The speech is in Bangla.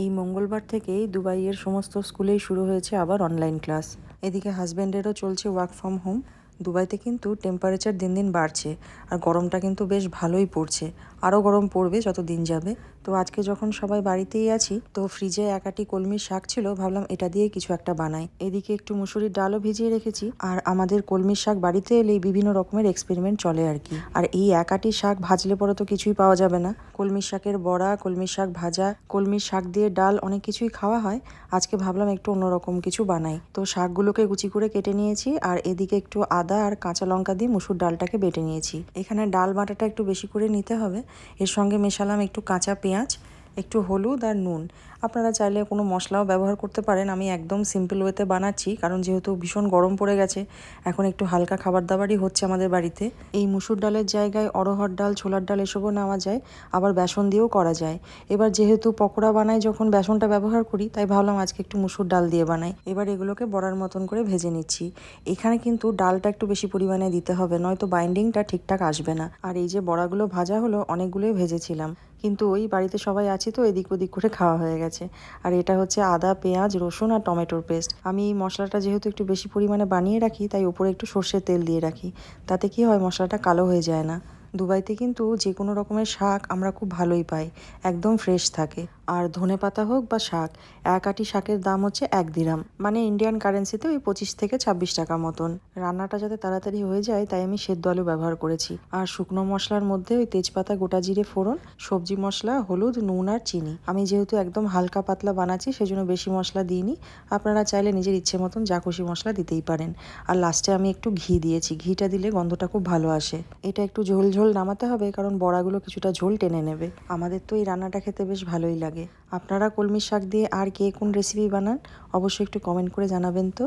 এই মঙ্গলবার থেকেই দুবাইয়ের সমস্ত স্কুলেই শুরু হয়েছে আবার অনলাইন ক্লাস। এদিকে হাজব্যান্ডেরও চলছে ওয়ার্ক ফ্রম হোম। দুবাইতে কিন্তু টেম্পারেচার দিন দিন বাড়ছে, আর গরমটা কিন্তু বেশ ভালোই পড়ছে। আরও গরম পড়বে যত দিন যাবে। তো আজকে যখন সবাই বাড়িতেই আছি, তো ফ্রিজে এক আঁটি কলমির শাক ছিল, ভাবলাম এটা দিয়ে কিছু একটা বানাই। এদিকে একটু মুসুরির ডালও ভিজিয়ে রেখেছি। আর আমাদের কলমির শাক বাড়িতে এলেই বিভিন্ন রকমের এক্সপেরিমেন্ট চলে আর কি। আর এই এক আঁটি শাক ভাজলে পরে তো কিছুই পাওয়া যাবে না। কলমির শাকের বড়া, কলমির শাক ভাজা, কলমির শাক দিয়ে ডাল, অনেক কিছুই খাওয়া হয়। আজকে ভাবলাম একটু অন্যরকম কিছু বানাই। তো শাকগুলোকে কুচি করে কেটে নিয়েছি, আর এদিকে একটু আদা আর কাঁচা লঙ্কা দিয়ে মুসুর ডালটাকে বেটে নিয়েছি। এখানে ডাল বাটাটা একটু বেশি করে নিতে হবে। এর সঙ্গে মেশালাম একটু কাঁচা পেঁয়াজ, একটু হলুদ আর নুন। আপনারা চাইলে কোনো মশলাও ব্যবহার করতে পারেন। আমি একদম সিম্পল ওয়েতে বানাচ্ছি, কারণ যেহেতু ভীষণ গরম পড়ে গেছে, এখন একটু হালকা খাবার দাবারই হচ্ছে আমাদের বাড়িতে। এই মুসুর ডালের জায়গায় অড়হর ডাল, ছোলার ডাল এসবও নেওয়া যায়, আবার বেসন দিয়েও করা যায়। এবার যেহেতু পকোড়া বানাই যখন বেসনটা ব্যবহার করি, তাই ভাবলাম আজকে একটু মুসুর ডাল দিয়ে বানাই। এবার এগুলোকে বড়ার মতন করে ভেজে নিচ্ছি। এখানে কিন্তু ডালটা একটু বেশি পরিমাণে দিতে হবে, নয়তো বাইন্ডিংটা ঠিকঠাক আসবে না। আর এই যে বড়াগুলো ভাজা হলো, অনেকগুলোই ভেজেছিলাম, কিন্তু ওই বাড়িতে সবাই আছি তো এদিক ওদিক করে খাওয়া হয়ে গেছে। আর এটা হচ্ছে আদা, পেঁয়াজ, রসুন আর টমেটোর পেস্ট। আমি এই মশলাটা যেহেতু একটু বেশি পরিমাণে বানিয়ে রাখি, তাই উপরে একটু সর্ষের তেল দিয়ে রাখি। তাতে কি হয়, মশলাটা কালো হয়ে যায় না। দুবাইতে কিন্তু যে কোনো রকমের শাক আমরা খুব ভালোই পাই, একদম ফ্রেশ থাকে। আর ধনেপাতা হোক বা শাক, এক আঁটি শাকের দাম হচ্ছে 1 দিরহাম, মানে ইন্ডিয়ান কারেন্সিতে ওই 25 থেকে 26 টাকা মতন। রান্নাটা যাতে তাড়াতাড়ি হয়ে যায়, তাই আমি সেদ্ধ আলু ব্যবহার করেছি। আর শুকনো মশলার মধ্যে ওই তেজপাতা, গোটা জিরে ফোড়ন, সবজি মশলা, হলুদ, নুন আর চিনি। আমি যেহেতু একদম হালকা পাতলা বানাচ্ছি, সেজন্য বেশি মশলা দিইনি। আপনারা চাইলে নিজের ইচ্ছে মতন যা খুশি মশলা দিতেই পারেন। আর লাস্টে আমি একটু ঘি দিয়েছি, ঘিটা দিলে গন্ধটা খুব ভালো আসে। এটা একটু ঝোল ঝোল নামাতে হবে, কারণ বড়াগুলো কিছুটা ঝোল টেনে নেবে। আমাদের তো এই রান্নাটা খেতে বেশ ভালোই লাগে। আপনারা কলমির শাক দিয়ে আর কে কোন রেসিপি বানান, অবশ্যই একটু কমেন্ট করে জানাবেন তো।